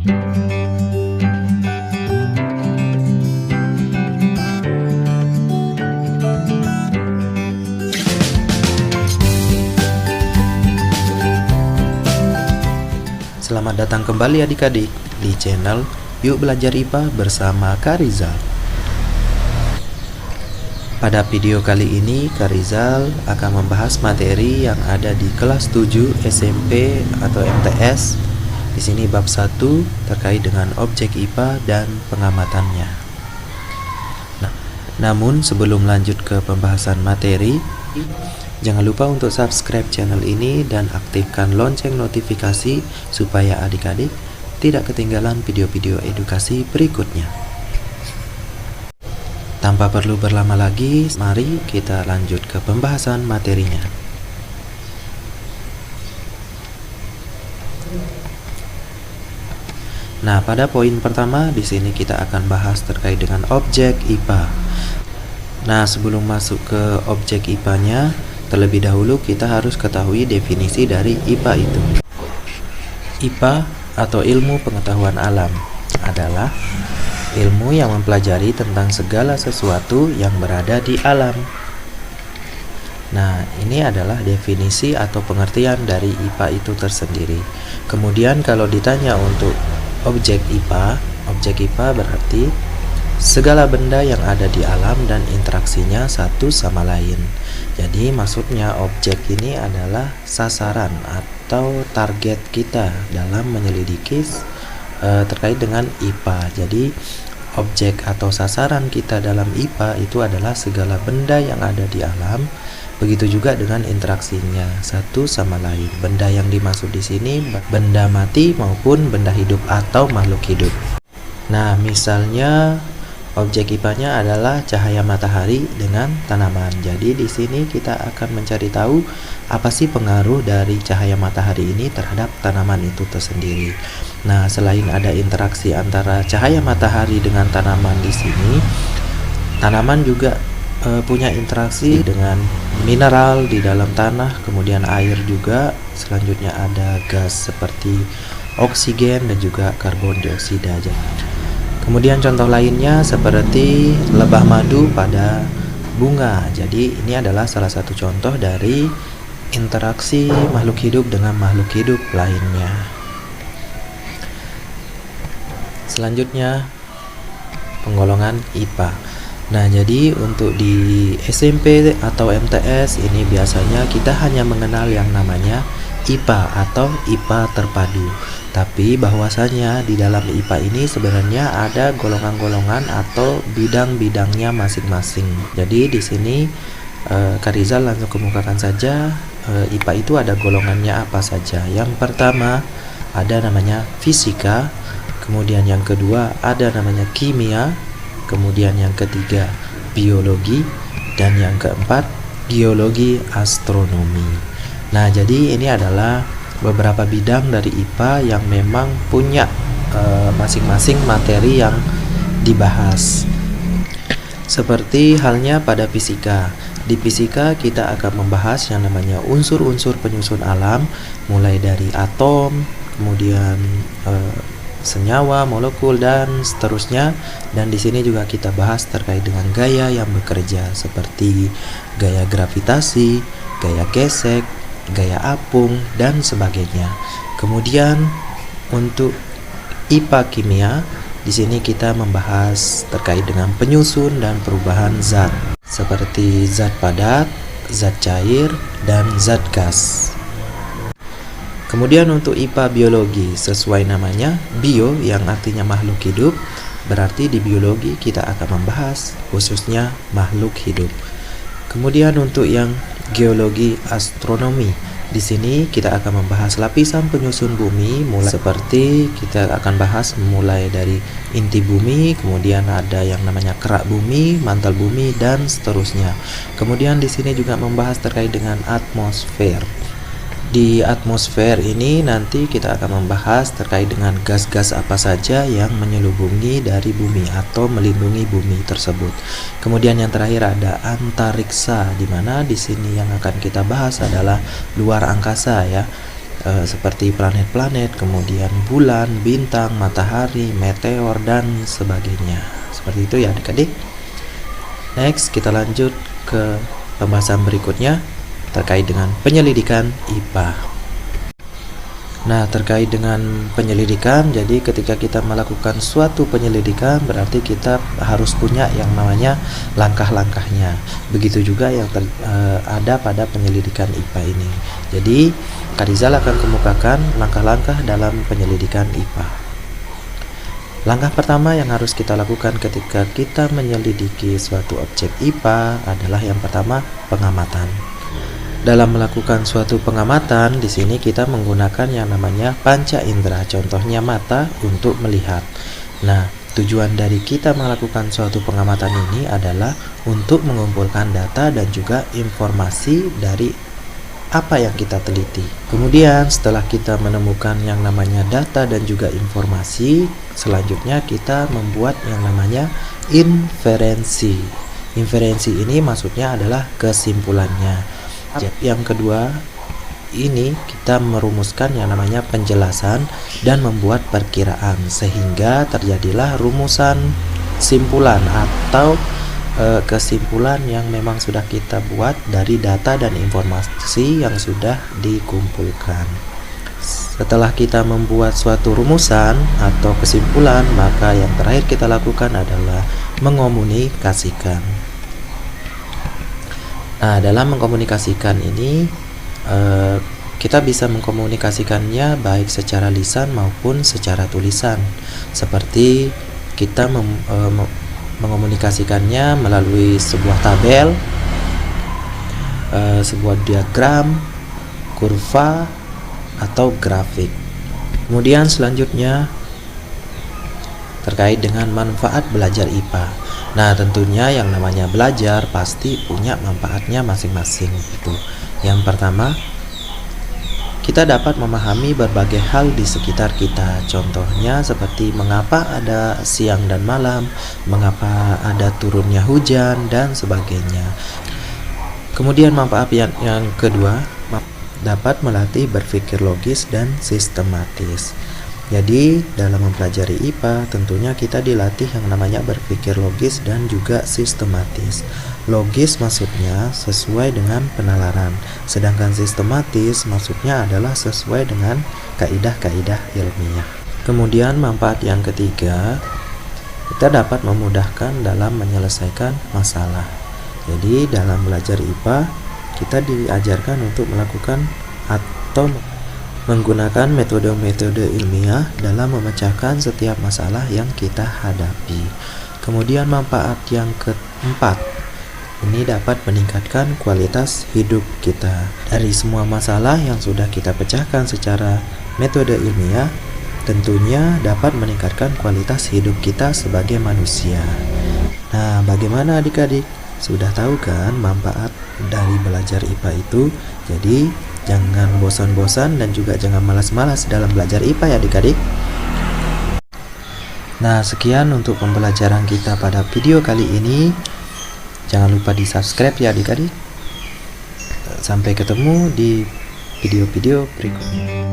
Selamat datang kembali adik-adik di channel Yuk Belajar IPA bersama Kak Rizal. Pada video kali ini Kak Rizal akan membahas materi yang ada di kelas 7 SMP atau MTS. Di sini bab 1 terkait dengan objek IPA dan pengamatannya. Namun sebelum lanjut ke pembahasan materi, jangan lupa untuk subscribe channel ini dan aktifkan lonceng notifikasi supaya adik-adik tidak ketinggalan video-video edukasi berikutnya. Tanpa perlu berlama lagi, mari kita lanjut ke pembahasan materinya. Nah, pada poin pertama di sini kita akan bahas terkait dengan objek IPA. Nah, sebelum masuk ke objek IPA-nya, terlebih dahulu kita harus ketahui definisi dari IPA itu. IPA atau ilmu pengetahuan alam adalah ilmu yang mempelajari tentang segala sesuatu yang berada di alam. Nah, ini adalah definisi atau pengertian dari IPA itu tersendiri. Kemudian kalau ditanya untuk objek IPA berarti segala benda yang ada di alam dan interaksinya satu sama lain. Jadi maksudnya objek ini adalah sasaran atau target kita dalam menyelidiki terkait dengan IPA. Jadi objek atau sasaran kita dalam IPA itu adalah segala benda yang ada di alam. Begitu juga dengan interaksinya satu sama lain. Benda yang dimaksud di sini benda mati maupun benda hidup atau makhluk hidup. Nah, misalnya objek IPA-nya adalah cahaya matahari dengan tanaman. Jadi di sini kita akan mencari tahu apa sih pengaruh dari cahaya matahari ini terhadap tanaman itu tersendiri. Nah, selain ada interaksi antara cahaya matahari dengan tanaman di sini, tanaman juga punya interaksi dengan mineral di dalam tanah, kemudian air juga. Selanjutnya ada gas seperti oksigen dan juga karbon dioksida. Kemudian contoh lainnya seperti lebah madu pada bunga. Jadi ini adalah salah satu contoh dari interaksi makhluk hidup dengan makhluk hidup lainnya. Selanjutnya penggolongan IPA. Nah, jadi untuk di SMP atau MTS ini biasanya kita hanya mengenal yang namanya IPA atau IPA terpadu. Tapi bahwasanya di dalam IPA ini sebenarnya ada golongan-golongan atau bidang-bidangnya masing-masing. Jadi di sini Kak Rizal langsung kemukakan saja IPA itu ada golongannya apa saja. Yang pertama ada namanya fisika, kemudian yang kedua ada namanya kimia, kemudian yang ketiga biologi, dan yang keempat geologi astronomi. Nah, jadi ini adalah beberapa bidang dari IPA yang memang punya masing-masing materi yang dibahas. Seperti halnya pada fisika. Di fisika kita akan membahas yang namanya unsur-unsur penyusun alam, mulai dari atom, kemudian senyawa, molekul, dan seterusnya. Dan di sini juga kita bahas terkait dengan gaya yang bekerja, seperti gaya gravitasi, gaya gesek, gaya apung, dan sebagainya. Kemudian untuk IPA kimia, di sini kita membahas terkait dengan penyusun dan perubahan zat, seperti zat padat, zat cair, dan zat gas. Kemudian untuk IPA biologi, sesuai namanya bio yang artinya makhluk hidup, berarti di biologi kita akan membahas khususnya makhluk hidup. Kemudian untuk yang geologi astronomi, di sini kita akan membahas lapisan penyusun bumi, mulai seperti kita akan bahas mulai dari inti bumi, kemudian ada yang namanya kerak bumi, mantel bumi, dan seterusnya. Kemudian di sini juga membahas terkait dengan atmosfer. Di atmosfer ini nanti kita akan membahas terkait dengan gas-gas apa saja yang menyelubungi dari bumi atau melindungi bumi tersebut. Kemudian yang terakhir ada antariksa, di mana di sini yang akan kita bahas adalah luar angkasa ya. seperti planet-planet, kemudian bulan, bintang, matahari, meteor, dan sebagainya. Seperti itu ya adik-adik. Next, kita lanjut ke pembahasan berikutnya terkait dengan penyelidikan IPA. Nah, terkait dengan penyelidikan, jadi ketika kita melakukan suatu penyelidikan berarti kita harus punya yang namanya langkah-langkahnya. Begitu juga yang ada pada penyelidikan IPA ini. Jadi, Kak Rizal akan kemukakan langkah-langkah dalam penyelidikan IPA. Langkah pertama yang harus kita lakukan ketika kita menyelidiki suatu objek IPA adalah yang pertama, pengamatan. Dalam melakukan suatu pengamatan, di sini kita menggunakan yang namanya panca indera, contohnya mata untuk melihat. Nah, tujuan dari kita melakukan suatu pengamatan ini adalah untuk mengumpulkan data dan juga informasi dari apa yang kita teliti. Kemudian setelah kita menemukan yang namanya data dan juga informasi, selanjutnya kita membuat yang namanya inferensi. Inferensi ini maksudnya adalah kesimpulannya. Yang kedua, ini kita merumuskan yang namanya penjelasan dan membuat perkiraan sehingga terjadilah rumusan simpulan atau kesimpulan yang memang sudah kita buat dari data dan informasi yang sudah dikumpulkan. Setelah kita membuat suatu rumusan atau kesimpulan, maka yang terakhir kita lakukan adalah mengomunikasikan. Nah, dalam mengkomunikasikan ini kita bisa mengkomunikasikannya baik secara lisan maupun secara tulisan. Seperti kita mengomunikasikannya melalui sebuah tabel, sebuah diagram, kurva, atau grafik. Kemudian selanjutnya terkait dengan manfaat belajar IPA. Nah, tentunya yang namanya belajar pasti punya manfaatnya masing-masing itu. Yang pertama, kita dapat memahami berbagai hal di sekitar kita. Contohnya seperti mengapa ada siang dan malam, mengapa ada turunnya hujan, dan sebagainya. Kemudian manfaat yang kedua, dapat melatih berpikir logis dan sistematis. Jadi dalam mempelajari IPA tentunya kita dilatih yang namanya berpikir logis dan juga sistematis. Logis maksudnya sesuai dengan penalaran, sedangkan sistematis maksudnya adalah sesuai dengan kaidah-kaidah ilmiah. Kemudian manfaat yang ketiga, kita dapat memudahkan dalam menyelesaikan masalah. Jadi dalam belajar IPA kita diajarkan untuk melakukan atau menggunakan metode-metode ilmiah dalam memecahkan setiap masalah yang kita hadapi. Kemudian manfaat yang keempat, ini dapat meningkatkan kualitas hidup kita. Dari semua masalah yang sudah kita pecahkan secara metode ilmiah, tentunya dapat meningkatkan kualitas hidup kita sebagai manusia. Nah, bagaimana adik-adik? Sudah tahu kan manfaat dari belajar IPA itu? Jadi jangan bosan-bosan dan juga jangan malas-malas dalam belajar IPA ya adik-adik. Nah, sekian untuk pembelajaran kita pada video kali ini. Jangan lupa di subscribe ya adik-adik. Sampai ketemu di video-video berikutnya.